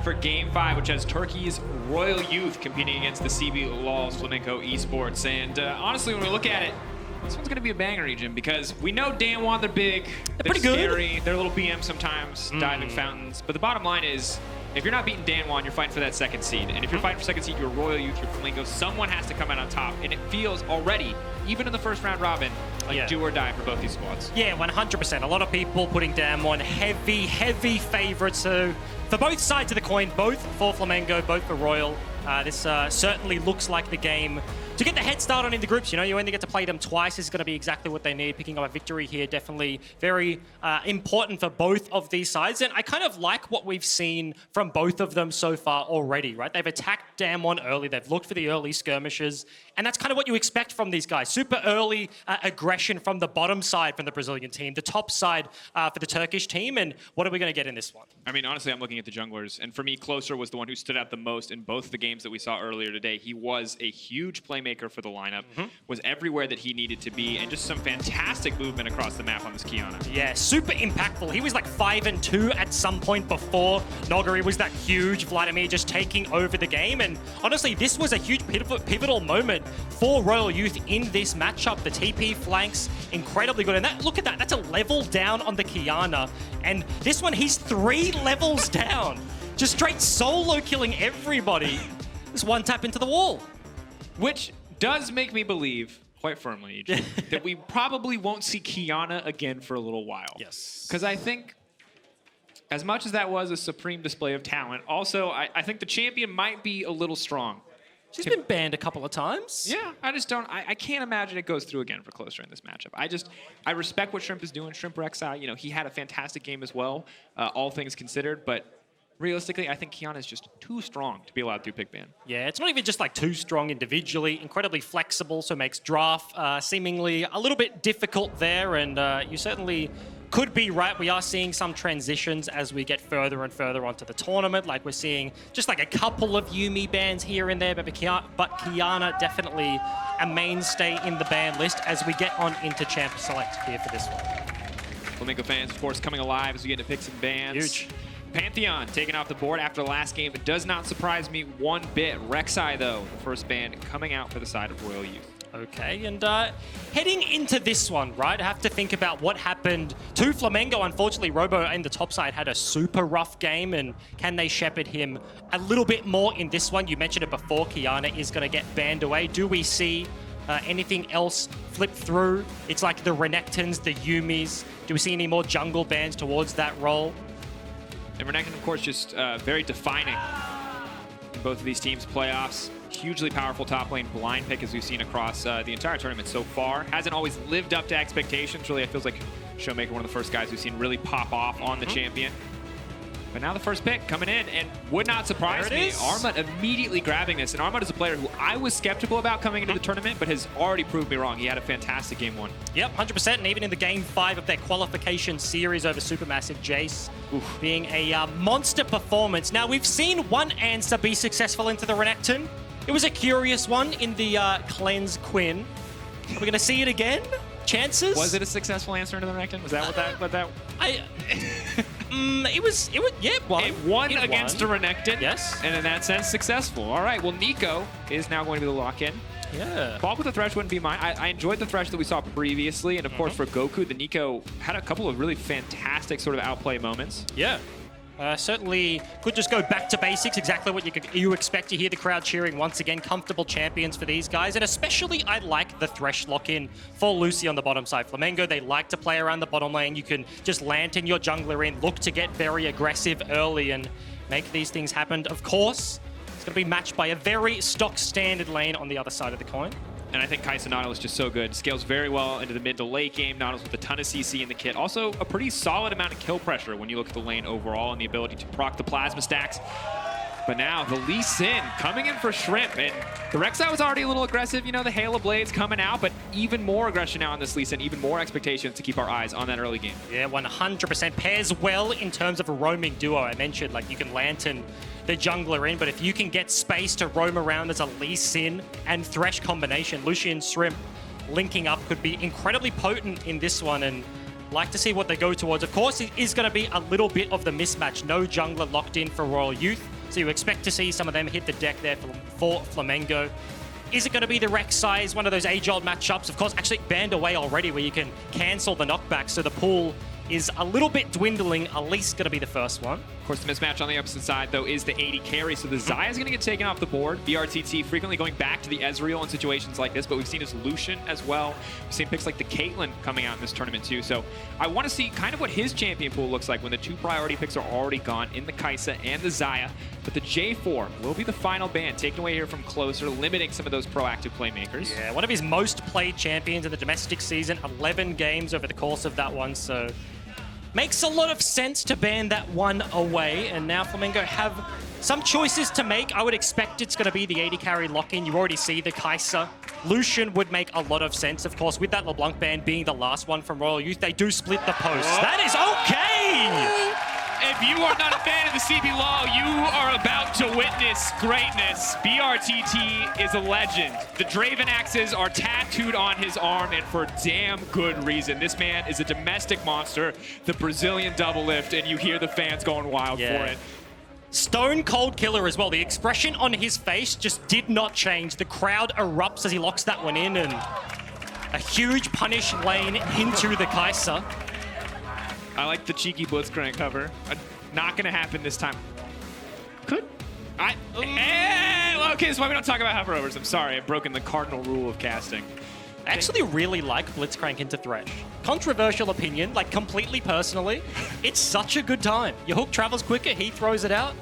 for Game 5, which has Turkey's RYL Youth competing against the CB Flamengo eSports. And honestly, when we look at it, this one's going to be a banger region because we know Dan1, they're big, they're pretty scary, good. they're a little BM sometimes, diving fountains. But the bottom line is, if you're not beating Dan1, you're fighting for that second seed. And if you're fighting for second seed, you're RYL Youth, you're Flamengo, someone has to come out on top. And it feels already, even in the first round robin, like do or die for both these squads. Yeah, 100%. A lot of people putting Dan1 heavy favorites. So for both sides of the coin, both for Flamengo, both for RYL. This certainly looks like the game to get the head start on in the groups. You know, you only get to play them twice. This is going to be exactly what they need. Picking up a victory here, definitely very important for both of these sides. And I kind of like what we've seen from both of them so far already, right? They've attacked Dan1 early. They've looked for the early skirmishes. And that's kind of what you expect from these guys. Super early aggression from the bottom side from the Brazilian team, the top side for the Turkish team. And what are we going to get in this one? I mean, honestly, I'm looking at the junglers. And for me, Closer was the one who stood out the most in both the games that we saw earlier today. He was a huge playmaker for the lineup, was everywhere that he needed to be, and just some fantastic movement across the map on this Qiyana. Yeah, super impactful. He was like 5-2 at some point before Nogari was that huge Vladimir just taking over the game. And honestly, this was a huge pivotal moment for RYL Youth in this matchup. The TP flanks, incredibly good. And that, look at that, that's a level down on the Qiyana. And this one, he's 3 levels down. Just straight solo killing everybody. Just one tap into the wall. Which does make me believe, quite firmly, EJ, that we probably won't see Qiyana again for a little while. Yes. Because I think, as much as that was a supreme display of talent, also, I think the champion might be a little strong. She's been banned a couple of times. Yeah, I just don't, I can't imagine it goes through again for Closer in this matchup. I respect what Shrimp is doing. Shrimp Rek'Sai, you know, he had a fantastic game as well, all things considered, but realistically, I think Qiyana is just too strong to be allowed through pick ban. Yeah, it's not even just like too strong individually, incredibly flexible, so makes draft seemingly a little bit difficult there, and you certainly could be right. We are seeing some transitions as we get further and further onto the tournament, like we're seeing just like a couple of Yuumi bans here and there, but Qiyana definitely a mainstay in the ban list as we get on into Champ Select here for this one. Flamengo fans, of course, coming alive as we get into picks and bans. Huge. Pantheon taken off the board after the last game. It does not surprise me one bit. Rek'Sai, though, the first ban coming out for the side of RYL Youth. Okay, and heading into this one, right, I have to think about what happened to Flamengo. Unfortunately, Robo in the top side had a super rough game, and can they shepherd him a little bit more in this one? You mentioned it before, Qiyana is going to get banned away. Do we see anything else flip through? It's like the Renektons, the Yuumis. Do we see any more jungle bans towards that role? And Renekton, of course, just very defining in both of these teams' playoffs. Hugely powerful top lane blind pick, as we've seen across the entire tournament so far. Hasn't always lived up to expectations. Really, it feels like Showmaker, one of the first guys we've seen really pop off on the champion. But now the first pick coming in, and would not surprise me. Armut immediately grabbing this. And Armut is a player who I was skeptical about coming into the tournament, but has already proved me wrong. He had a fantastic game 1. Yep, 100%. And even in the game 5 of their qualification series over Supermassive, Jace being a monster performance. Now, we've seen one answer be successful into the Renekton. It was a curious one in the Cleanse Quinn. Are we going to see it again? Chances? Was it a successful answer into the Renekton? Was that what that? It was, yeah, it won. It won against a Renekton. Yes. And in that sense, successful. All right, well, Neeko is now going to be the lock-in. Yeah. Bob with the Thresh wouldn't be mine. I enjoyed the Thresh that we saw previously, and of course for Goku, the Neeko had a couple of really fantastic sort of outplay moments. Yeah. Certainly could just go back to basics, exactly what you expect to hear the crowd cheering once again. Comfortable champions for these guys, and especially I like the Thresh lock-in for Luci on the bottom side. Flamengo, they like to play around the bottom lane. You can just lantern your jungler in, look to get very aggressive early and make these things happen. Of course, it's going to be matched by a very stock standard lane on the other side of the coin. And I think Kai'Sa Nautilus just so good. Scales very well into the mid to late game. Nautilus with a ton of CC in the kit. Also, a pretty solid amount of kill pressure when you look at the lane overall and the ability to proc the plasma stacks. But now, the Lee Sin coming in for Shrimp. And the Rek'Sai was already a little aggressive. You know, the Hail of Blades coming out, but even more aggression now on this Lee Sin. Even more expectations to keep our eyes on that early game. Yeah, 100%. Pairs well in terms of a roaming duo. I mentioned, like, you can lantern the jungler in, but if you can get space to roam around as a Lee Sin and Thresh combination, Luci and Shrimp linking up could be incredibly potent in this one, and like to see what they go towards. Of course, it is going to be a little bit of the mismatch. No jungler locked in for RYL Youth. So you expect to see some of them hit the deck there for Flamengo. Is it going to be the Rek'Sai, one of those age-old matchups? Of course, actually banned away already where you can cancel the knockback, so the pool is a little bit dwindling, at least going to be the first one. Of course, the mismatch on the opposite side, though, is the AD carry, so the Xayah is going to get taken off the board. brTT frequently going back to the Ezreal in situations like this, but we've seen his Lucian as well. We've seen picks like the Caitlyn coming out in this tournament, too. So I want to see kind of what his champion pool looks like when the 2 priority picks are already gone in the Kai'Sa and the Xayah. But the J4 will be the final ban, taken away here from Closer, limiting some of those proactive playmakers. Yeah, one of his most played champions in the domestic season, 11 games over the course of that one, so makes a lot of sense to ban that one away, and now Flamengo have some choices to make. I would expect it's going to be the AD carry lock-in. You already see the Kai'Sa. Lucian would make a lot of sense, of course, with that LeBlanc ban being the last one from Royal Youth. They do split the post. That is okay! If you are not a fan of the CBLOL, you are about to witness greatness. brTT is a legend. The Draven axes are tattooed on his arm, and for damn good reason. This man is a domestic monster, the Brazilian double lift, and you hear the fans going wild for it. Stone cold killer as well. The expression on his face just did not change. The crowd erupts as he locks that one in, and a huge punish lane into the Kai'Sa. I like the cheeky Blitzcrank cover. Not going to happen this time. Could. Okay, that's why we don't talk about hoverovers. I'm sorry, I've broken the cardinal rule of casting. I actually really like Blitzcrank into Thresh. Controversial opinion, like completely personally. It's such a good time. Your hook travels quicker, he throws it out.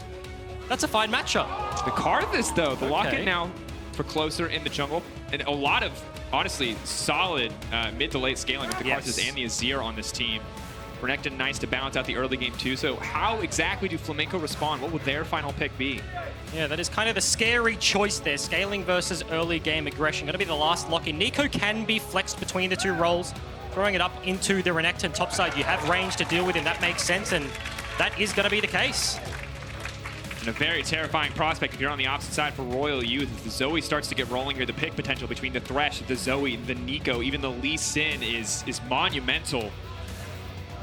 That's a fine matchup. The Karthus, though, the lock-in now for Closer in the jungle. And a lot of, honestly, solid mid to late scaling with the Karthus and the Azir on this team. Renekton nice to balance out the early game too. So how exactly do Flamengo respond? What will their final pick be? Yeah, that is kind of the scary choice there. Scaling versus early game aggression. Going to be the last lock-in. Neeko can be flexed between the 2 roles. Throwing it up into the Renekton topside. You have range to deal with, and that makes sense, and that is going to be the case. And a very terrifying prospect if you're on the opposite side for Royal Youth. As the Zoe starts to get rolling here, the pick potential between the Thresh, the Zoe, the Neeko, even the Lee Sin is monumental.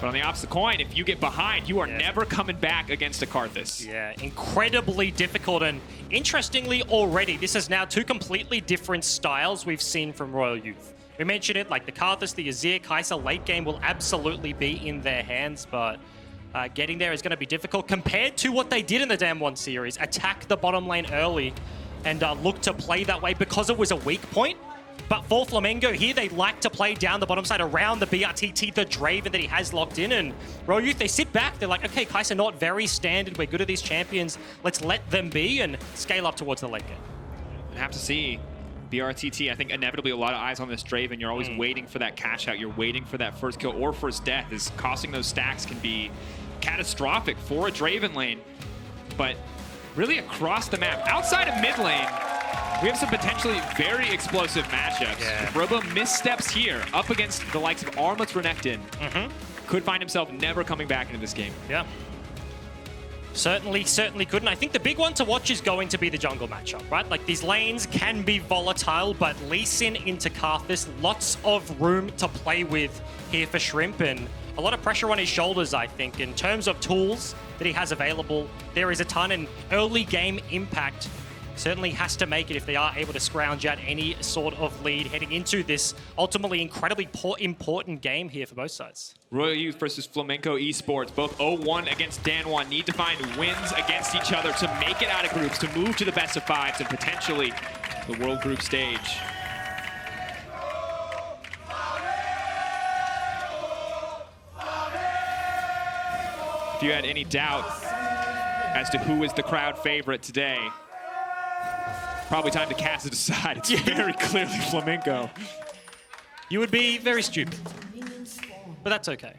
But on the opposite coin, if you get behind, you are never coming back against a Karthus. Yeah, incredibly difficult. And interestingly, already, this is now 2 completely different styles we've seen from Royal Youth. We mentioned it, like the Karthus, the Azir, Kai'Sa late game will absolutely be in their hands, but getting there is going to be difficult compared to what they did in the Dam 1 series. Attack the bottom lane early and look to play that way because it was a weak point. But for Flamengo here, they like to play down the bottom side around the brTT, the Draven that he has locked in. And Royal Youth, they sit back. They're like, okay, Kai'Sa not very standard. We're good at these champions. Let's let them be and scale up towards the late game. I have to see brTT. I think inevitably a lot of eyes on this Draven. You're always waiting for that cash out. You're waiting for that first kill or first death. As costing those stacks can be catastrophic for a Draven lane. But really across the map, outside of mid lane, we have some potentially very explosive matchups. If Robo missteps here up against the likes of Armut's Renekton, could find himself never coming back into this game. Yeah. Certainly could. And I think the big one to watch is going to be the jungle matchup, right? Like, these lanes can be volatile, but Lee Sin into Karthus, lots of room to play with here for Shrimp, and a lot of pressure on his shoulders, I think. In terms of tools that he has available, there is a ton, and early game impact certainly has to make it if they are able to scrounge out any sort of lead heading into this ultimately incredibly important game here for both sides. Royal Youth versus Flamengo eSports, both 0-1 against Dan1, need to find wins against each other to make it out of groups, to move to the best of 5s and potentially the World Group stage. If you had any doubt as to who is the crowd favorite today, probably time to cast it aside. It's very clearly Flamengo. You would be very stupid, but that's okay.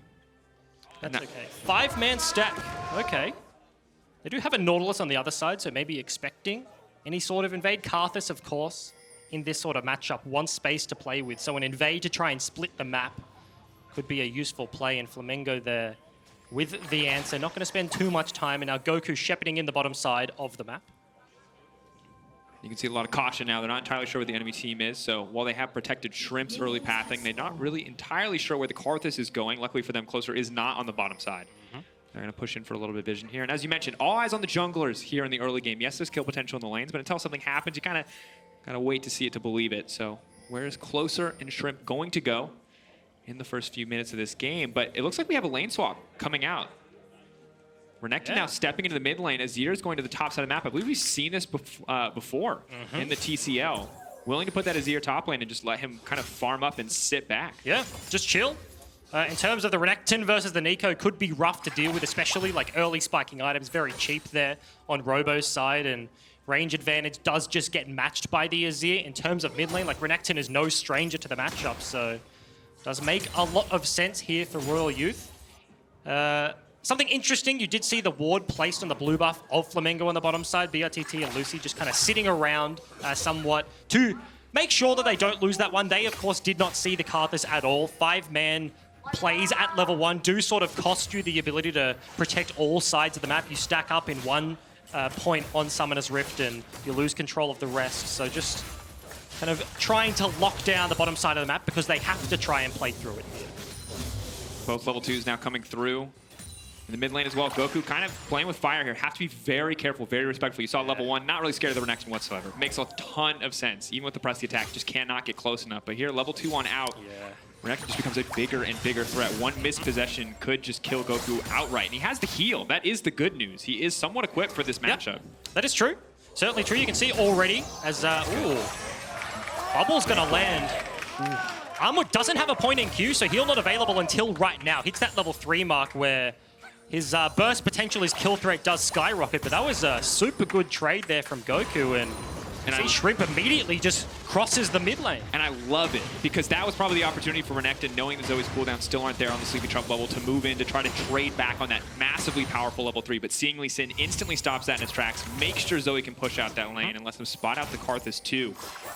That's okay. 5-man stack. Okay. They do have a Nautilus on the other side, so maybe expecting any sort of invade. Karthus, of course, in this sort of matchup, wants space to play with. So an invade to try and split the map could be a useful play, and Flamengo there with the answer. Not going to spend too much time, and now Goku shepherding in the bottom side of the map. You can see a lot of caution now. They're not entirely sure where the enemy team is. So while they have protected Shrimp's early pathing, they're not really entirely sure where the Karthus is going. Luckily for them, Closer is not on the bottom side. They're going to push in for a little bit of vision here. And as you mentioned, all eyes on the junglers here in the early game. Yes, there's kill potential in the lanes, but until something happens, you kind of got to wait to see it to believe it. So where is Closer and Shrimp going to go in the first few minutes of this game? But it looks like we have a lane swap coming out. Renekton now stepping into the mid lane. Azir is going to the top side of the map. I believe we've seen this before in the TCL. Willing to put that Azir top lane and just let him kind of farm up and sit back. Yeah, just chill. In terms of the Renekton versus the Neeko, could be rough to deal with, especially like early spiking items, very cheap there on Robo's side, and range advantage does just get matched by the Azir. In terms of mid lane, like Renekton is no stranger to the matchup, so does make a lot of sense here for Royal Youth. Something interesting, you did see the ward placed on the blue buff of Flamengo on the bottom side. brTT and Luci just kind of sitting around somewhat to make sure that they don't lose that one. They, of course, did not see the Karthus at all. 5-man plays at level 1 do sort of cost you the ability to protect all sides of the map. You stack up in one point on Summoner's Rift and you lose control of the rest. So just kind of trying to lock down the bottom side of the map because they have to try and play through it here. Both level 2s now coming through. In the mid lane as well, Goku kind of playing with fire here. Have to be very careful, very respectful. You saw level 1, not really scared of the Renekton whatsoever. Makes a ton of sense. Even with the press the attack, just cannot get close enough. But here, level 2 on out, Renekton just becomes a bigger and bigger threat. One missed possession could just kill Goku outright. And he has the heal. That is the good news. He is somewhat equipped for this matchup. That is true. Certainly true. You can see already as, Bubble's gonna land. Armut doesn't have a point in queue, so heal not available until right now. Hits that level 3 mark where his burst potential, his kill threat does skyrocket, but that was a super good trade there from Goku, and see Shrimp immediately just crosses the mid lane. And I love it, because that was probably the opportunity for Renekton, knowing that Zoe's cooldowns still aren't there on the Sleepy Trump bubble, to move in to try to trade back on that massively powerful level 3, but seeing Lee Sin instantly stops that in its tracks, makes sure Zoe can push out that lane and lets them spot out the Karthus too.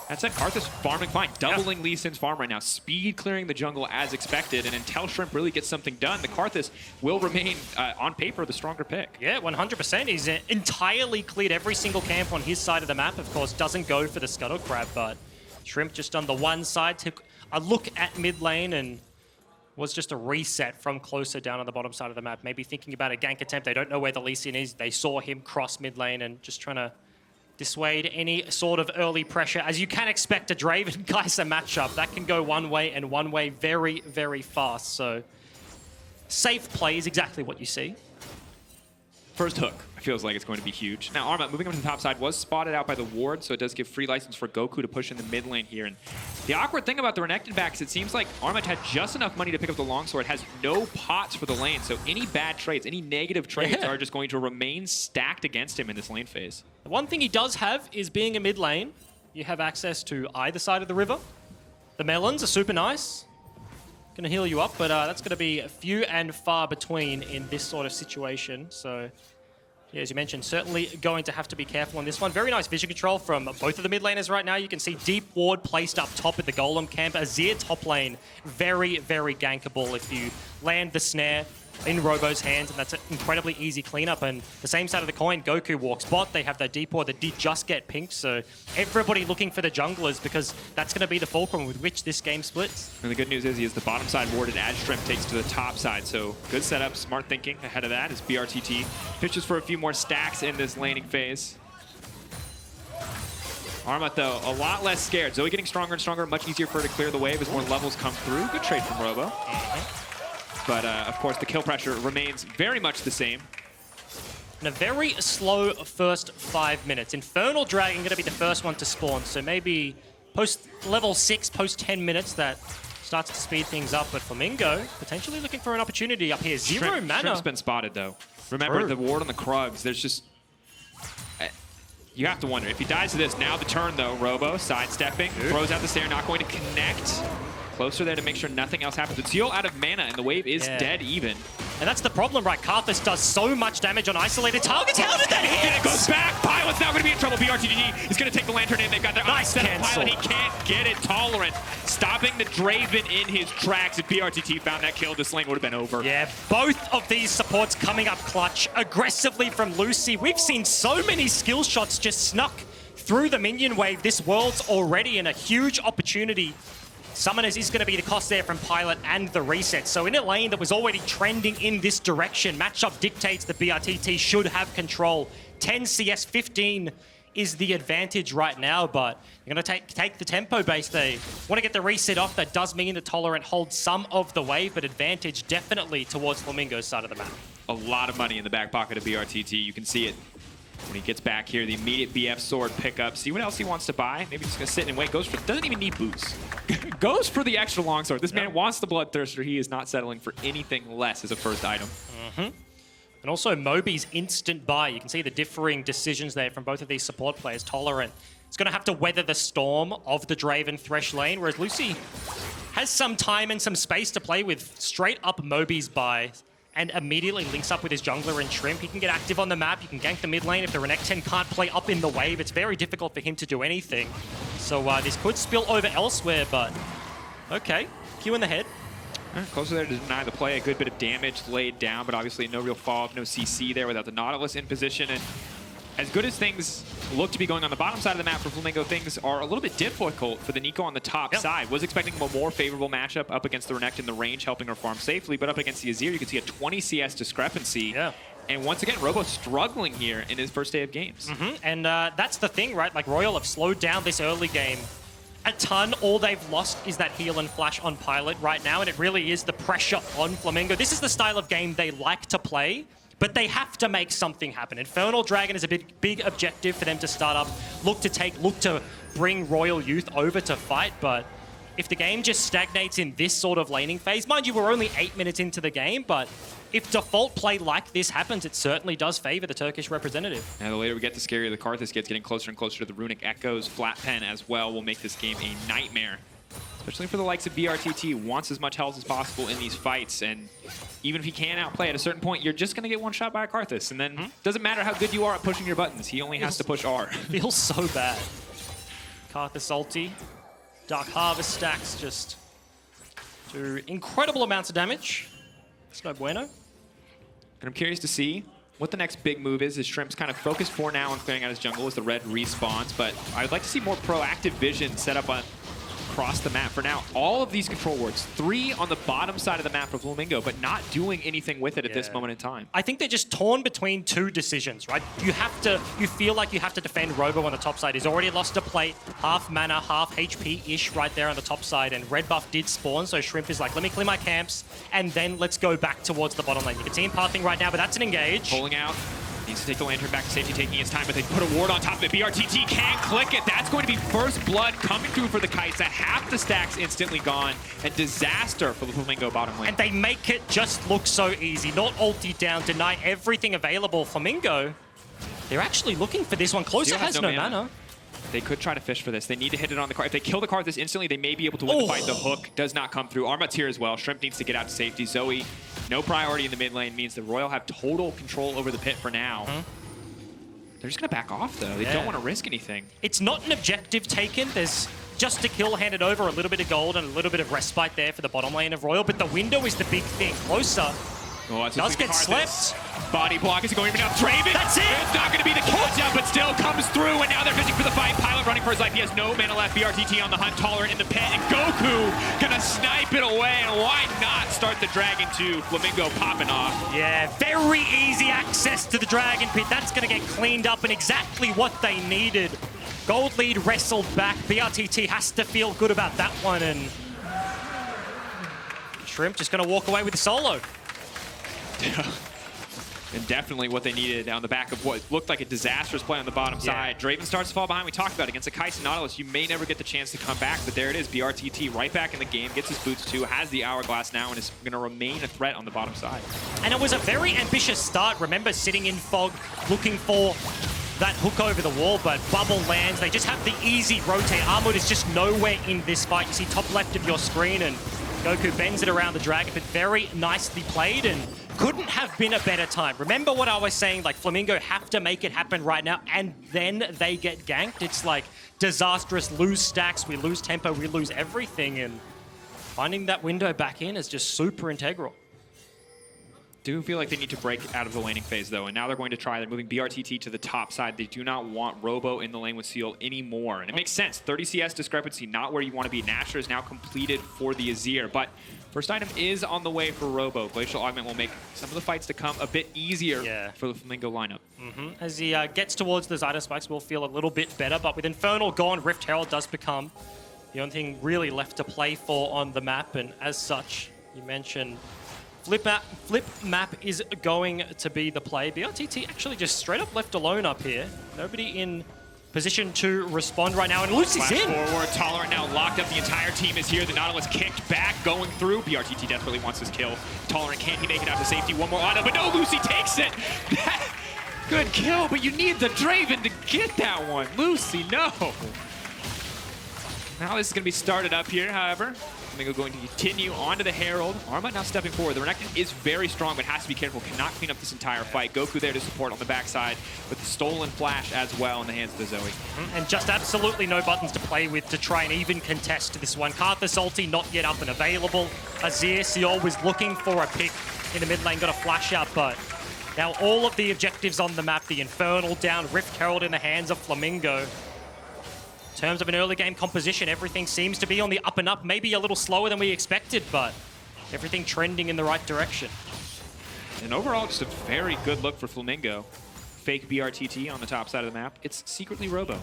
That said, Karthus farming fine, doubling Lee Sin's farm right now, speed clearing the jungle as expected, and until Shrimp really gets something done, the Karthus will remain, on paper, the stronger pick. Yeah, 100%. He's entirely cleared every single camp on his side of the map, of course, doesn't go for the Scuttle Crab, but Shrimp just on the one side took a look at mid lane and was just a reset from Closer down on the bottom side of the map. Maybe thinking about a gank attempt. They don't know where the Lee Sin is. They saw him cross mid lane and just trying to dissuade any sort of early pressure. As you can expect, a Draven Kai'Sa matchup, that can go one way and one way very, very fast. So safe play is exactly what you see. First hook feels like it's going to be huge. Now, Armut moving up to the top side was spotted out by the ward, so it does give free license for Goku to push in the mid lane here. And the awkward thing about the Renekton back is it seems like Armut had just enough money to pick up the longsword, has no pots for the lane, so any bad trades, any negative trades are just going to remain stacked against him in this lane phase. The one thing he does have is being a mid lane, you have access to either side of the river. The melons are super nice. Gonna heal you up, but that's gonna be few and far between in this sort of situation. So, yeah, as you mentioned, certainly going to have to be careful on this one. Very nice vision control from both of the mid laners right now. You can see deep ward placed up top at the Golem camp. Azir top lane, very, very gankable if you land the snare in Robo's hands, and that's an incredibly easy cleanup. And the same side of the coin, Goku walks bot. They have that deep ward that did just get pinked, so everybody looking for the junglers because that's going to be the fulcrum with which this game splits. And the good news is he is the bottom side warded as Shrimp takes to the top side, so good setup, smart thinking ahead of that as brTT pitches for a few more stacks in this laning phase. Armut, though, a lot less scared. Zoe getting stronger and stronger, much easier for her to clear the wave as more levels come through. Good trade from Robo. But, of course, the kill pressure remains very much the same. And a very slow first 5 minutes. Infernal Dragon going to be the first one to spawn, so maybe post level 6, post 10 minutes, that starts to speed things up. But Flamengo potentially looking for an opportunity up here. Zero mana. Shrimp's been spotted, though. Remember, the ward on the Krugs, there's just... You have to wonder. If he dies to this, now the turn, though. Robo sidestepping, throws out the stair, not going to connect. Closer there to make sure nothing else happens. It's cyeol out of mana, and the wave is dead even. And that's the problem, right? Karthus does so much damage on isolated targets. How did that hit? It goes back. Pilot's now going to be in trouble. brTT is going to take the lantern in. They've got their eyes set on Pilot. He can't get it. Tolerant stopping the Draven in his tracks. If brTT found that kill, this lane would have been over. Yeah, both of these supports coming up clutch aggressively from Luci. We've seen so many skill shots just snuck through the minion wave. This world's already in a huge opportunity Summoners is going to be the cost there from Pilot and the reset. So in a lane that was already trending in this direction, matchup dictates that brTT should have control. 10 CS, 15 is the advantage right now, but you're going to take the tempo base. They want to get the reset off. That does mean the Tolerant holds some of the wave, but advantage definitely towards Flamingo's side of the map. A lot of money in the back pocket of brTT. You can see it when he gets back here. The immediate BF sword pickup. See what else he wants to buy. Maybe he's going to sit and wait. Doesn't even need boots. Goes for the extra longsword. This man wants the Bloodthirster. He is not settling for anything less as a first item. And also Moby's instant buy. You can see the differing decisions there from both of these support players. Tolerant is going to have to weather the storm of the Draven Thresh lane, whereas Luci has some time and some space to play with. Straight up Moby's buy and immediately links up with his jungler and Shrimp. He can get active on the map. You can gank the mid lane. If the Renekton can't play up in the wave, it's very difficult for him to do anything. So this could spill over elsewhere, but okay. Q in the head. Closer there to deny the play. A good bit of damage laid down, but obviously no real follow-up, no CC there without the Nautilus in position. And as good as things look to be going on the bottom side of the map for Flamengo, things are a little bit difficult for the Neeko on the top side. Was expecting a more favorable matchup up against the Renekton, the range helping her farm safely, but up against the Azir, you can see a 20 CS discrepancy. And once again, Robo struggling here in his first day of games. And that's the thing, right? Like, RYL have slowed down this early game a ton. All they've lost is that heal and flash on Pilot right now, and it really is the pressure on Flamengo. This is the style of game they like to play, but they have to make something happen. Infernal Dragon is a big objective for them to start up, look to bring Royal Youth over to fight, but if the game just stagnates in this sort of laning phase, mind you, we're only 8 minutes into the game, but if default play like this happens, it certainly does favor the Turkish representative. And the later we get, the scarier the Karthus gets, getting closer and closer to the Runic Echoes. Flat Pen as well will make this game a nightmare, especially for the likes of brTT. Wants as much health as possible in these fights, and even if he can outplay at a certain point, you're just going to get one shot by a Karthus, and then doesn't matter how good you are at pushing your buttons, he only has to push R. Feels so bad. Karthus ulti. Dark Harvest stacks just do incredible amounts of damage. It's no bueno. And I'm curious to see what the next big move is. Shrimp's kind of focused for now on clearing out his jungle as the red respawns, but I would like to see more proactive vision set up on across the map. For now, all of these control wards, 3 on the bottom side of the map for Flamengo, but not doing anything with it at this moment in time. I think they're just torn between 2 decisions, right? You feel like you have to defend Robo on the top side. He's already lost a plate, half mana, half HP-ish right there on the top side, and red buff did spawn, so Shrimp is like, let me clear my camps, and then let's go back towards the bottom lane. You can see him pathing right now, but that's an engage. Pulling out. Needs to take the Lantern back to safety, taking his time, but they put a ward on top of it. brTT can't click it. That's going to be first blood coming through for the Kites. Half the stacks instantly gone, and disaster for the Flamengo bottom lane. And they make it just look so easy. Not ulti down, deny everything available. Flamengo, they're actually looking for this one. Closer has no mana. They could try to fish for this. They need to hit it on the Karthus. If they kill the Karthus instantly, they may be able to win the fight. The hook does not come through. Armut's here as well. Shrimp needs to get out to safety. Zoe, no priority in the mid lane, means the RYL have total control over the pit for now. They're just going to back off, though. They don't want to risk anything. It's not an objective taken. There's just a kill handed over, a little bit of gold and a little bit of respite there for the bottom lane of RYL, but the window is the big thing. Closer. Does get slept. Body block is going down. Draven. That's it. It's not going to be the catch-up, but still comes through, and now they're fishing for the fight. Pilot running for his life. He has no mana left. brTT on the hunt. Tolerant in the pit, and Goku going to snipe it away, and why not start the Dragon 2? Flamengo popping off. Yeah, very easy access to the Dragon pit. That's going to get cleaned up, and exactly what they needed. Gold lead wrestled back. brTT has to feel good about that one, and Shrimp just going to walk away with the solo. And definitely what they needed on the back of what looked like a disastrous play on the bottom side. Draven starts to fall behind. We talked about it. Against a Kais and Nautilus, you may never get the chance to come back, but there it is. brTT right back in the game, gets his boots too, has the hourglass now, and is going to remain a threat on the bottom side. And it was a very ambitious start. Remember, sitting in fog, looking for that hook over the wall, but bubble lands. They just have the easy rotate. Armut is just nowhere in this fight. You see top left of your screen, and Goku bends it around the Dragon, but very nicely played, and couldn't have been a better time. Remember what I was saying, like Flamengo have to make it happen right now, and then they get ganked. It's like disastrous, lose stacks, we lose tempo, we lose everything, and finding that window back in is just super integral. do feel like they need to break out of the laning phase, though, and now they're going to try. They're moving brTT to the top side. They do not want Robo in the lane with cyeol anymore, and it makes sense. 30 CS discrepancy, not where you want to be. Nasher is now completed for the Azir, but first item is on the way for Robo. Glacial Augment will make some of the fights to come a bit easier for the Flamengo lineup. As he gets towards those item spikes, we'll feel a little bit better, but with Infernal gone, Rift Herald does become the only thing really left to play for on the map, and as such, you mentioned Flip map is going to be the play. brTT actually just straight up left alone up here. Nobody in position to respond right now, and Luci's in. Forward, Tolerant now locked up. The entire team is here. The Nautilus kicked back, going through. brTT desperately wants this kill. Tolerant, can he make it out to safety? One more auto, but no, Luci takes it. Good kill, but you need the Draven to get that one. Luci, no. Now this is going to be started up here, however. Flamengo going to continue onto the Herald. Armut now stepping forward. The Renekton is very strong, but has to be careful. Cannot clean up this entire fight. Goku there to support on the backside with the stolen flash as well in the hands of the Zoe. And just absolutely no buttons to play with to try and even contest this one. Karthus ulti not yet up and available. Azir, cyeol was looking for a pick in the mid lane, got a flash out, but now all of the objectives on the map, the Infernal down, Rift Herald in the hands of Flamengo. In terms of an early game composition, everything seems to be on the up and up, maybe a little slower than we expected, but everything trending in the right direction. And overall, just a very good look for Flamengo. Fake brTT on the top side of the map. It's secretly Robo.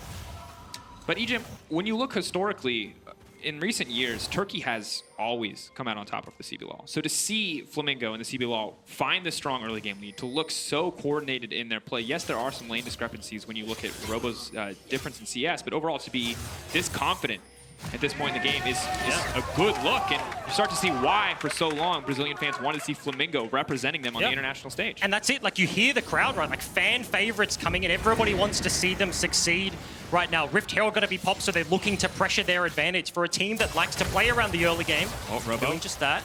But Egypt, when you look historically, in recent years, Turkey has always come out on top of the CBLOL. So to see Flamengo and the CBLOL find this strong early game lead, to look so coordinated in their play, yes, there are some lane discrepancies when you look at Robo's difference in CS, but overall to be this confident at this point in the game is a good look, and you start to see why for so long Brazilian fans wanted to see Flamengo representing them on the international stage. And that's it, like you hear the crowd, right? Like fan favorites coming in, everybody wants to see them succeed right now. Rift Herald going to be popped, so they're looking to pressure their advantage for a team that likes to play around the early game. Oh, Robo. Doing just that.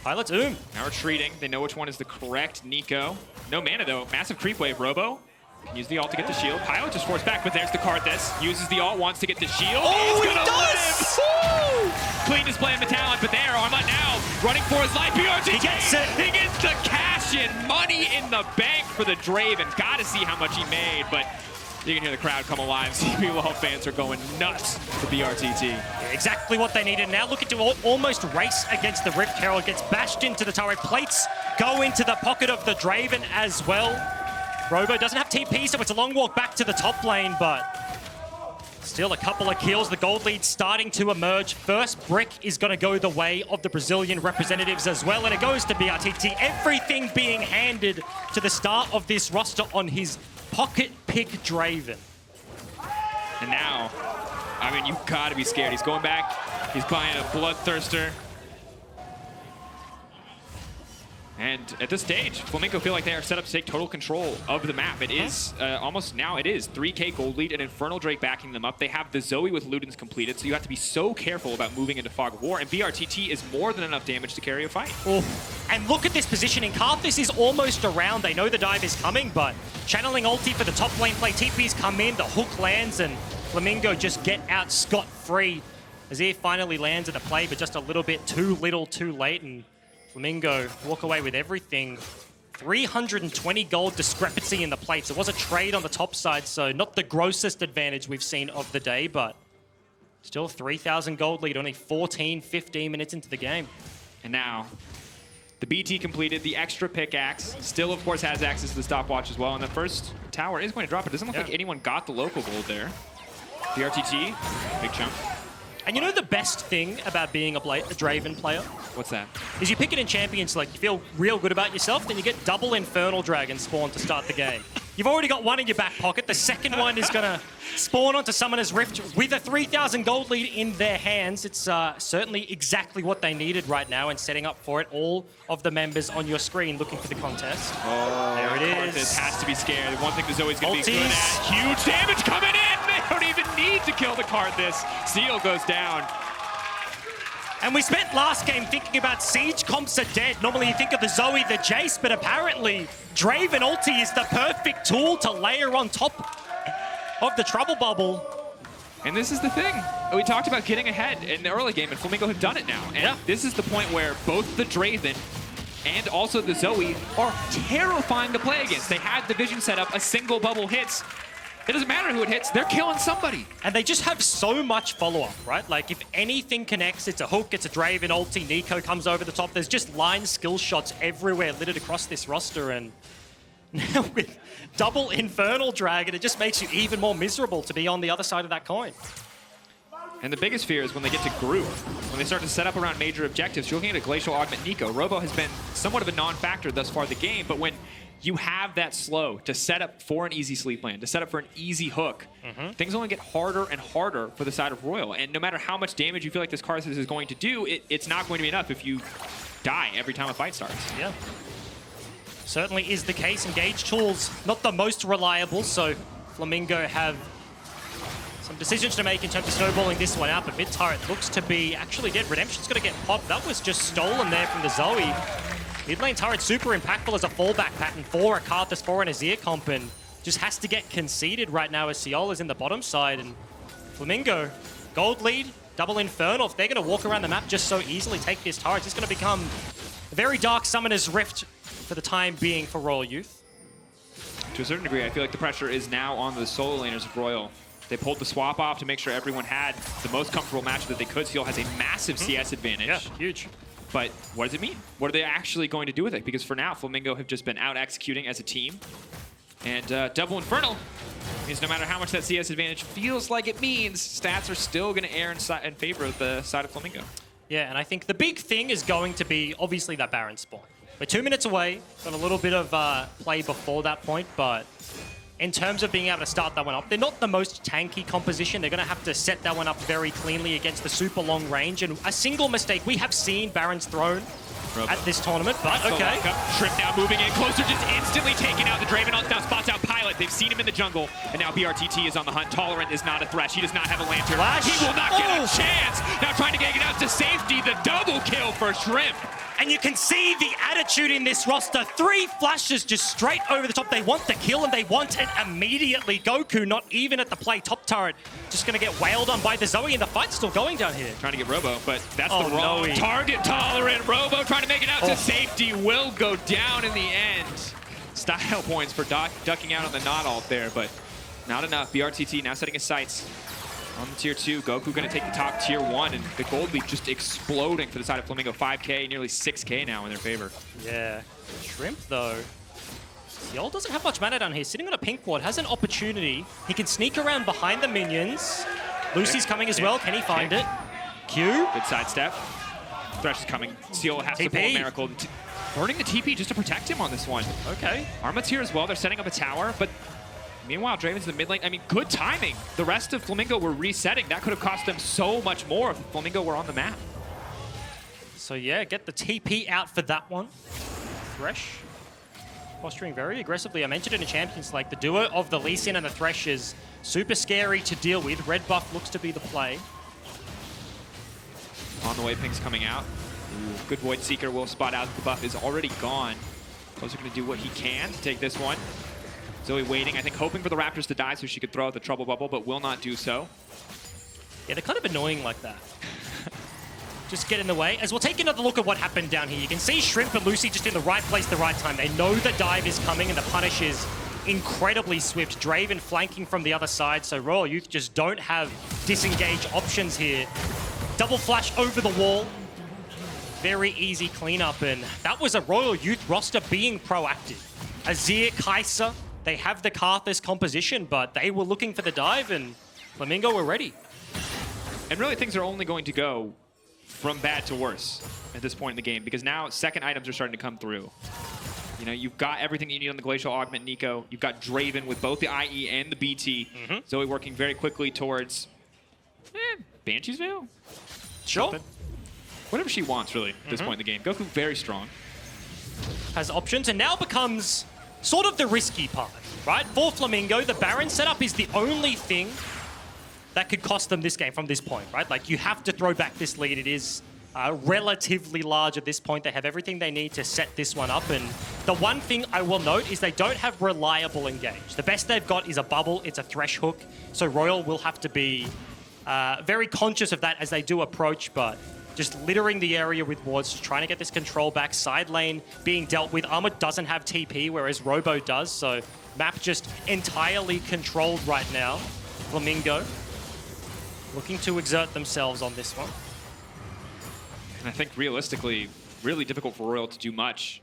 Pilot's Now retreating, they know which one is the correct Neeko. No mana though, massive creep wave, Robo. Can use the ult to get the shield. Pilot just forced back, but there's the Karthus. Uses the ult, wants to get the shield. Oh, he does! Clean display of Metallic, but there, Armut now running for his life. brTT, he gets it. He gets the cash in. Money in the bank for the Draven. Got to see how much he made, but you can hear the crowd come alive. CBLOL fans are going nuts for brTT. Yeah, exactly what they needed. Now looking to almost race against the Rift Herald. Gets bashed into the turret. Plates go into the pocket of the Draven as well. Robo doesn't have TP, so it's a long walk back to the top lane, but still a couple of kills. The gold lead starting to emerge. First brick is going to go the way of the Brazilian representatives as well, and it goes to brTT. Everything being handed to the start of this roster on his pocket pick Draven. And now, I mean, you've got to be scared. He's going back. He's buying a Bloodthirster. And at this stage, Flamengo feel like they are set up to take total control of the map. It is almost now, it is 3K gold lead and Infernal Drake backing them up. They have the Zoe with Ludens completed, so you have to be so careful about moving into Fog of War. And brTT is more than enough damage to carry a fight. Oh. And look at this positioning. Karthus is almost around. They know the dive is coming, but channeling ulti for the top lane play. TP's come in, the hook lands, and Flamengo just get out scot-free. Azir finally lands at the play, but just a little bit too little, too late, and Flamengo walk away with everything. 320 gold discrepancy in the plates. It was a trade on the top side, so not the grossest advantage we've seen of the day, but still 3,000 gold lead, only 14, 15 minutes into the game. And now, the BT completed, the extra pickaxe. Still, of course, has access to the stopwatch as well, and the first tower is going to drop. It doesn't look like anyone got the local gold there. brTT, big chunk. And you know the best thing about being a Draven player? What's that? Is you pick it in Champions, like you feel real good about yourself, then you get double Infernal Dragon spawn to start the game. You've already got one in your back pocket. The second one is going to spawn onto Summoner's Rift with a 3,000 gold lead in their hands. It's certainly exactly what they needed right now, and setting up for it. All of the members on your screen looking for the contest. Oh, there it is. Karthus has to be scared. One thing the Zoe's going to be good at. Huge damage coming in. They don't even need to kill the Karthus. cyeol goes down. And we spent last game thinking about siege comps are dead. Normally you think of the Zoe, the Jace, but apparently Draven ulti is the perfect tool to layer on top of the trouble bubble. And this is the thing. We talked about getting ahead in the early game, and Flamengo have done it now. And this is the point where both the Draven and also the Zoe are terrifying to play against. They had the vision set up, a single bubble hits. It doesn't matter who it hits, they're killing somebody. And they just have so much follow-up, right? Like, if anything connects, it's a hook, it's a Draven ulti, Neeko comes over the top. There's just line skill shots everywhere littered across this roster, and now with double Infernal Dragon, it just makes you even more miserable to be on the other side of that coin. And the biggest fear is when they get to group, when they start to set up around major objectives. You're looking at a Glacial Augment Neeko. Robo has been somewhat of a non-factor thus far in the game, but when you have that slow to set up for an easy sleep land, to set up for an easy hook, things only get harder and harder for the side of RYL. And no matter how much damage you feel like this Karthus is going to do, it's not going to be enough if you die every time a fight starts. Yeah. Certainly is the case. Engage tools, not the most reliable, so Flamengo have some decisions to make in terms of snowballing this one out, but mid turret looks to be actually dead. Redemption's going to get popped. That was just stolen there from the Zoe. Mid lane turret super impactful as a fallback pattern for a Karthus, for an Azir comp, and just has to get conceded right now as cyeol is in the bottom side. And Flamengo, gold lead, double Infernal. If they're going to walk around the map just so easily, take this turret, it's going to become a very dark Summoner's Rift for the time being for RYL Youth. To a certain degree, I feel like the pressure is now on the solo laners of RYL. They pulled the swap off to make sure everyone had the most comfortable match that they could. cyeol has a massive CS advantage. Yeah, huge. But what does it mean? What are they actually going to do with it? Because for now, Flamengo have just been out executing as a team. And double Infernal means no matter how much that CS advantage feels like it means, stats are still going to err in favor of the side of Flamengo. Yeah, and I think the big thing is going to be obviously that Baron spawn. We're 2 minutes away. Got a little bit of play before that point, but in terms of being able to start that one up, they're not the most tanky composition. They're going to have to set that one up very cleanly against the super long range. And a single mistake, we have seen Baron's thrown at this tournament, but okay. Shrimp now moving in closer, just instantly taking out the Draven. Now spots out Pilot. They've seen him in the jungle, and now brTT is on the hunt. Tolerant is not a Thresh. He does not have a lantern. Flash. He will not get a chance. Now trying to get it out to safety. The double kill for Shrimp. And you can see the attitude in this roster. 3 flashes just straight over the top. They want the kill and they want it immediately. Goku not even at the play. Top turret just going to get wailed on by the Zoe, and the fight's still going down here. Trying to get Robo, but that's the wrong target. Tolerant. Robo trying to make it out to safety. Will go down in the end. Style points for ducking out on the not ult there, but not enough. brTT now setting his sights on the tier 2. Goku going to take the top tier 1, and the gold lead just exploding for the side of Flamengo. 5K, nearly 6K now in their favor. Yeah. Shrimp, though. cyeol doesn't have much mana down here. Sitting on a pink ward, has an opportunity. He can sneak around behind the minions. Luci's coming as well. Can he find it? Q. Good sidestep. Thresh is coming. cyeol has to pull a miracle. Burning the TP just to protect him on this one. Okay. Armut's here as well. They're setting up a tower, but meanwhile, Draven's in the mid lane. I mean, good timing. The rest of Flamengo were resetting. That could have cost them so much more if Flamengo were on the map. So yeah, get the TP out for that one. Thresh posturing very aggressively. I mentioned it in Champions, like the duo of the Lee Sin and the Thresh is super scary to deal with. Red buff looks to be the play. On the way, Pink's coming out. Ooh, good Void Seeker will spot out the buff is already gone. Closer going to do what he can to take this one. Zoe waiting, I think hoping for the Raptors to die so she could throw out the trouble bubble, but will not do so. Yeah, they're kind of annoying like that. Just get in the way. As we'll take another look at what happened down here. You can see Shrimp and Luci just in the right place, the right time. They know the dive is coming and the punish is incredibly swift. Draven flanking from the other side, so RYL Youth just don't have disengage options here. Double flash over the wall. Very easy cleanup, and that was a RYL Youth roster being proactive. Azir, Kai'Sa, they have the Karthus composition, but they were looking for the dive, and Flamengo were ready. And really, things are only going to go from bad to worse at this point in the game, because now second items are starting to come through. You know, you've got everything you need on the Glacial Augment Neeko. You've got Draven with both the IE and the BT. Zoe working very quickly towards Banshee's Veil? Sure. Something. Whatever she wants, really, at this point in the game. Goku very strong. Has options, and now becomes sort of the risky part, right? For Flamengo, the Baron setup is the only thing that could cost them this game from this point, right? Like, you have to throw back this lead. It is relatively large at this point. They have everything they need to set this one up, and the one thing I will note is they don't have reliable engage. The best they've got is a bubble. It's a Thresh hook, so RYL will have to be very conscious of that as they do approach, but just littering the area with wards, just trying to get this control back. Side lane being dealt with. Armut doesn't have TP, whereas Robo does, so map just entirely controlled right now. Flamengo looking to exert themselves on this one. And I think realistically, really difficult for RYL to do much.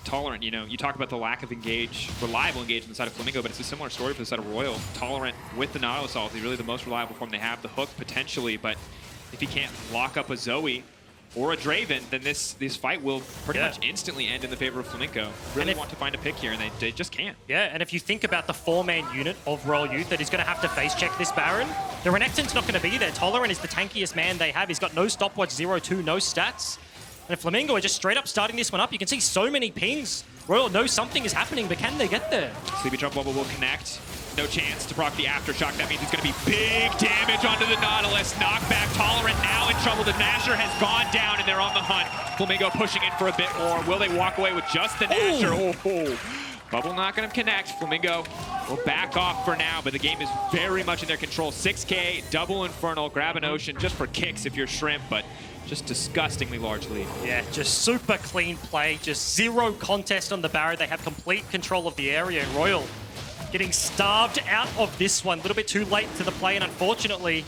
Tolerant, you know, you talk about the lack of reliable engage on the side of Flamengo, but it's a similar story for the side of RYL. Tolerant with the Nautilus ult is really the most reliable form they have. The hook potentially, but if he can't lock up a Zoe or a Draven, then this fight will pretty much instantly end in the favor of Flamengo. Really want to find a pick here, and they just can't. Yeah, and if you think about the 4-man unit of RYL Youth that is going to have to face check this Baron, the Renekton's not going to be there. Tolerant is the tankiest man they have. He's got no stopwatch, 0-2, no stats. And if Flamengo are just straight up starting this one up, you can see so many pings. RYL knows something is happening, but can they get there? Sleepy Trump Bubble will connect. No chance to proc the Aftershock. That means it's going to be big damage onto the Nautilus. Knockback. Tolerant now in trouble. The Nasher has gone down, and they're on the hunt. Flamengo pushing in for a bit more. Will they walk away with just the Nasher? Oh. Bubble not going to connect. Flamengo will back off for now, but the game is very much in their control. 6K, double Infernal, grab an Ocean just for kicks if you're Shrimp, but just disgustingly large lead. Yeah, just super clean play. Just zero contest on the Baron. They have complete control of the area. RYL getting starved out of this one. A little bit too late to the play, and unfortunately,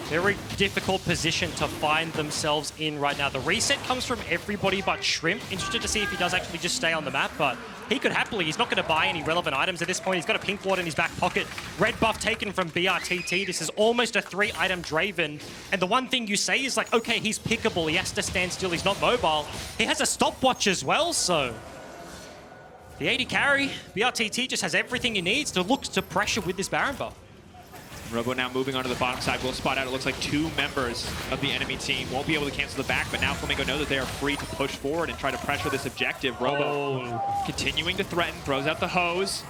very difficult position to find themselves in right now. The reset comes from everybody but Shrimp. Interested to see if he does actually just stay on the map, but he could happily. He's not going to buy any relevant items at this point. He's got a pink ward in his back pocket. Red buff taken from brTT. This is almost a 3-item Draven. And the one thing you say is like, okay, he's pickable. He has to stand still. He's not mobile. He has a stopwatch as well, so the 80 carry, brTT just has everything he needs to look to pressure with this Baron buff. Robo now moving onto the bottom side. Will spot out, it looks like 2 members of the enemy team. Won't be able to cancel the back, but now Flamengo know that they are free to push forward and try to pressure this objective. Robo continuing to threaten, throws out the hose.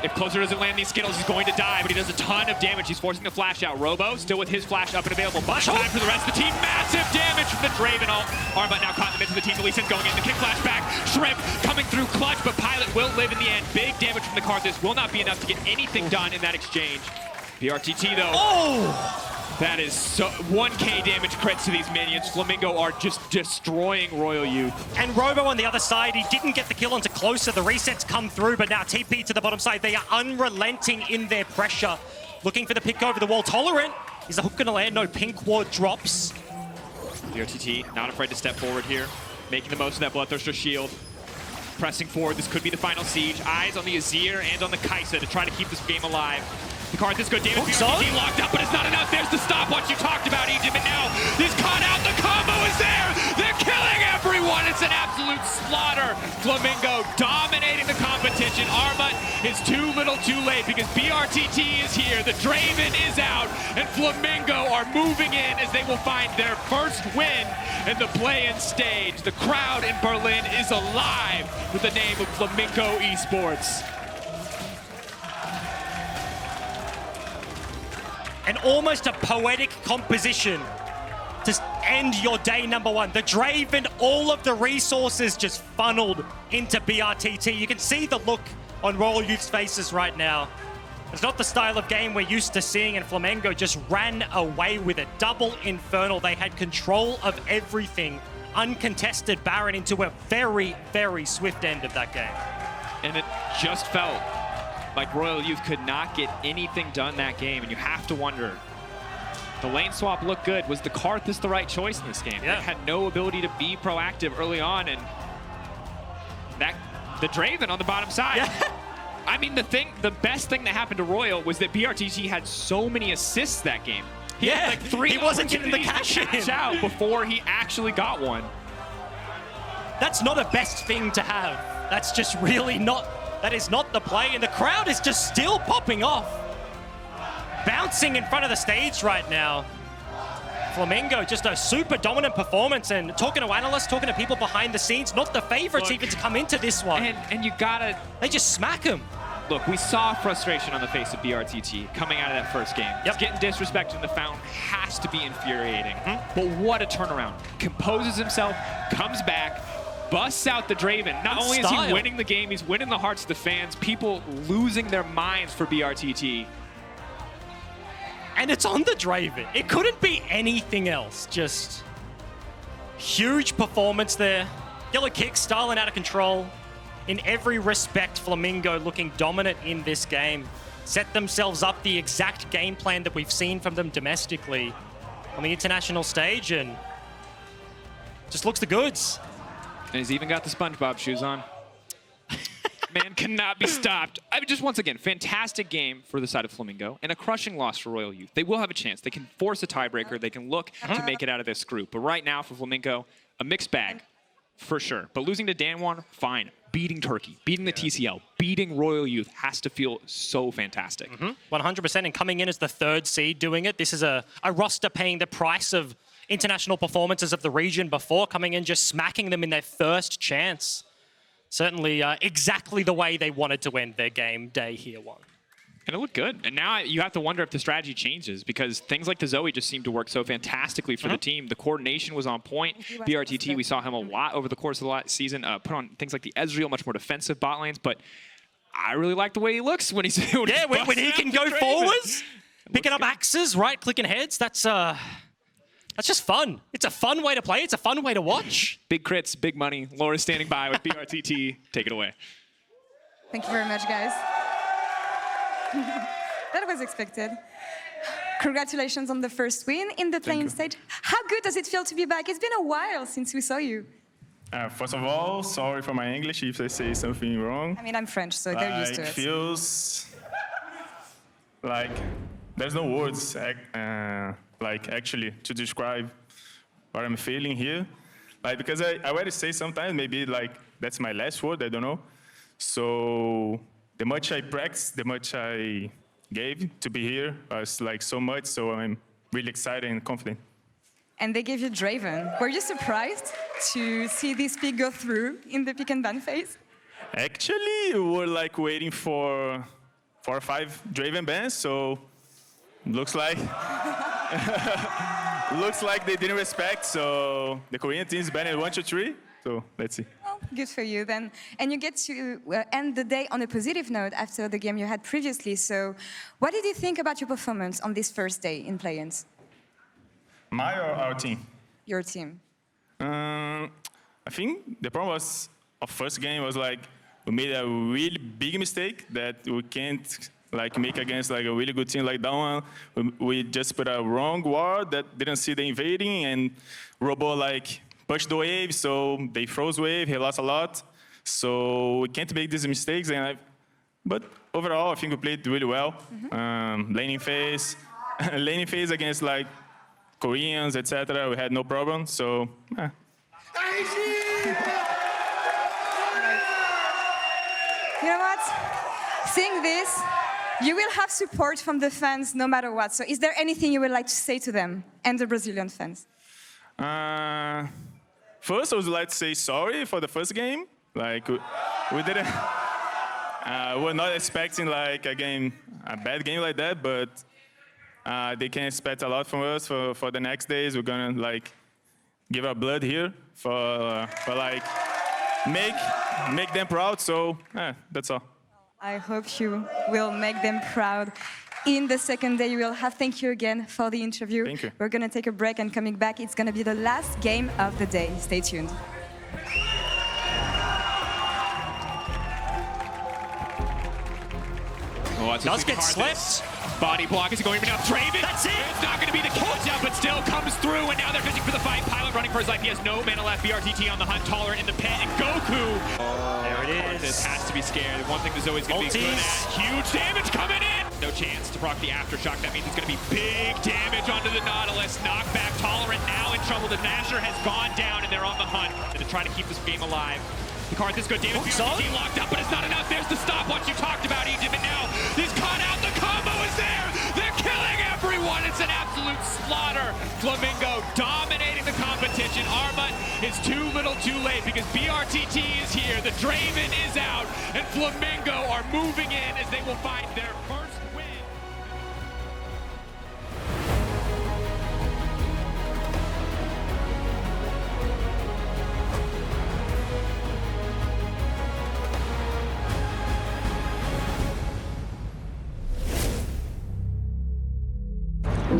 If Closer doesn't land these Skittles, he's going to die, but he does a ton of damage. He's forcing the flash out. Robo still with his flash up and available. Much time for the rest of the team. Massive damage from the Draven ult. Armut now caught in the midst of the team. The Leeson going in. The kick flash back. Shrimp coming through clutch, but Pilot will live in the end. Big damage from the Karthus will not be enough to get anything done in that exchange. brTT though. That is so 1K damage crits to these minions. Flamengo are just destroying RYL Youth. And Robo on the other side, he didn't get the kill onto Closer. The resets come through, but now TP to the bottom side. They are unrelenting in their pressure. Looking for the pick over the wall. Tolerant, is the hook gonna land? No, pink ward drops. brTT not afraid to step forward here. Making the most of that Bloodthirster shield. Pressing forward, this could be the final siege. Eyes on the Azir and on the Kaisa to try to keep this game alive. The Karthus good damage. brTT locked up, but it's not enough. There's the stopwatch you talked about, Egypt, and now he's caught out. The combo is there. They're killing everyone. It's an absolute slaughter. Flamengo dominating the competition. Armut is too little too late because brTT is here. The Draven is out, and Flamengo are moving in as they will find their first win in the play-in stage. The crowd in Berlin is alive with the name of Flamengo eSports. And almost a poetic composition to end your day number 1. The Draven, all of the resources just funneled into brTT. You can see the look on RYL Youth's faces right now. It's not the style of game we're used to seeing, and Flamengo just ran away with it. Double Infernal. They had control of everything. Uncontested Baron into a very, very swift end of that game. And it just felt like RYL Youth could not get anything done that game, and you have to wonder, the lane swap looked good. Was the Karthus the right choice in this game? Yeah. They had no ability to be proactive early on, and the Draven on the bottom side. Yeah. I mean, the best thing that happened to RYL was that brTT had so many assists that game. He had like 3 he wasn't getting the cash out before he actually got one. That's not a best thing to have. That's just really not. That is not the play, and the crowd is just still popping off. Bouncing in front of the stage right now. Flamengo, just a super dominant performance, and talking to analysts, talking to people behind the scenes, not the favorites even to come into this one. And you gotta... They just smack him. Look, we saw frustration on the face of brTT coming out of that first game. Yep. Getting disrespected in the fountain has to be infuriating. But what a turnaround. Composes himself, comes back, busts out the Draven. Not only is he winning the game, he's winning the hearts of the fans. People losing their minds for brTT. And it's on the Draven. It couldn't be anything else. Just huge performance there. Yellow kick, styling out of control. In every respect, Flamengo looking dominant in this game. Set themselves up the exact game plan that we've seen from them domestically on the international stage, and just looks the goods. And he's even got the SpongeBob shoes on. Man cannot be stopped. I mean, just once again, fantastic game for the side of Flamengo and a crushing loss for Royal Youth. They will have a chance. They can force a tiebreaker. They can look to make it out of this group. But right now for Flamengo, a mixed bag for sure. But losing to Danwon, fine. Beating Turkey, beating the TCL, beating Royal Youth has to feel so fantastic. 100%, and coming in as the third seed doing it. This is a roster paying the price of international performances of the region before, coming in just smacking them in their first chance. Certainly exactly the way they wanted to end their game day here one. And it looked good. And now you have to wonder if the strategy changes, because things like the Zoe just seemed to work so fantastically for the team. The coordination was on point. brTT, we saw him a lot over the course of the last season, put on things like the Ezreal, much more defensive bot lanes. But I really like the way he looks when he's when he can go forwards, picking up axes, right, clicking heads. That's just fun. It's a fun way to play. It's a fun way to watch. Big crits, big money. Laura's standing by with brTT. Take it away. Thank you very much, guys. That was expected. Congratulations on the first win in the playing stage. How good does it feel to be back? It's been a while since we saw you. First of all, sorry for my English if I say something wrong. I mean, I'm French, so they're used to it. It feels like there's no words like actually to describe what I'm feeling here. Like, because I already say sometimes maybe like that's my last word, I don't know. So the much I practiced, the much I gave to be here was like so much, so I'm really excited and confident. And they gave you Draven. Were you surprised to see this pick go through in the pick and ban phase? Actually, we were like waiting for 4 or 5 Draven bans, so looks like looks like they didn't respect. So the Korean team's banned 1, 2, 3. So let's see. Well, good for you then. And you get to end the day on a positive note after the game you had previously. So what did you think about your performance on this first day in play-ins? My or our team? Your team. I think the problem was our first game was like we made a really big mistake that we can't like make against like a really good team like that one. We just put a wrong ward that didn't see the invading, and Robo like pushed the wave, so they froze wave. He lost a lot, so we can't make these mistakes. But overall, I think we played really well. Laning phase, laning phase against like Koreans, etc. We had no problem. So. You know what? Seeing this, you will have support from the fans no matter what. So is there anything you would like to say to them and the Brazilian fans? First, I would like to say sorry for the first game. Like, we didn't, we're not expecting like a bad game like that, but they can expect a lot from us for the next days. We're gonna like give our blood here for like make them proud. So that's all. I hope you will make them proud. In the second day, you will have. Thank you again for the interview. Thank you. We're going to take a break, and coming back, it's going to be the last game of the day. Stay tuned. Oh, does get slipped. Body block is going now. Draven. That's it. It's not going to be the catch-up, but still comes through, and now they're fishing for the fight. Pilot running for his life. He has no mana left. brTT on the hunt. Tolerant in the pit, and Goku. There it is. This has to be scared. One thing the Zoe's going to be good at. Huge damage coming in. No chance to proc the aftershock. That means it's going to be big damage onto the Nautilus. Knockback. Tolerant now in trouble. The Nasher has gone down, and they're on the hunt to try to keep this game alive. The Karthus good damage. brTT locked up, but it's not enough. There's the stopwatch you talked about, Egypt, and now he's caught out. The combo is there. They're killing everyone. It's an absolute slaughter. Flamengo dominating the competition. Armut is too little too late because brTT is here. The Draven is out, and Flamengo are moving in as they will find their first win. The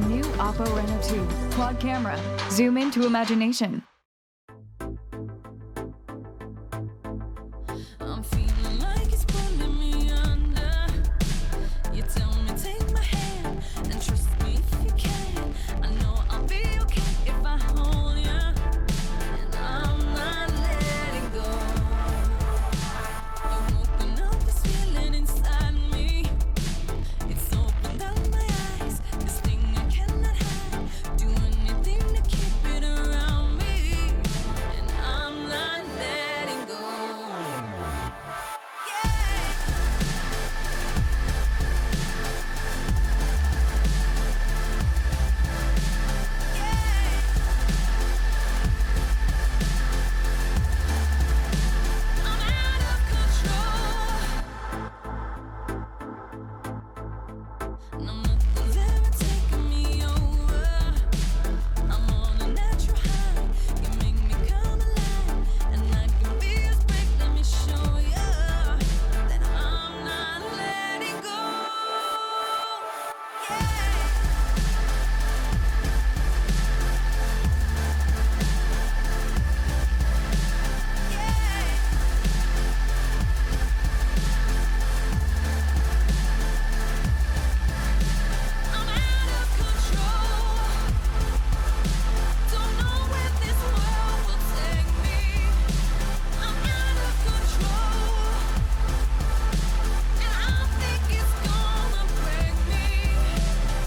new Oppo Reno 2 quad camera. Zoom into imagination.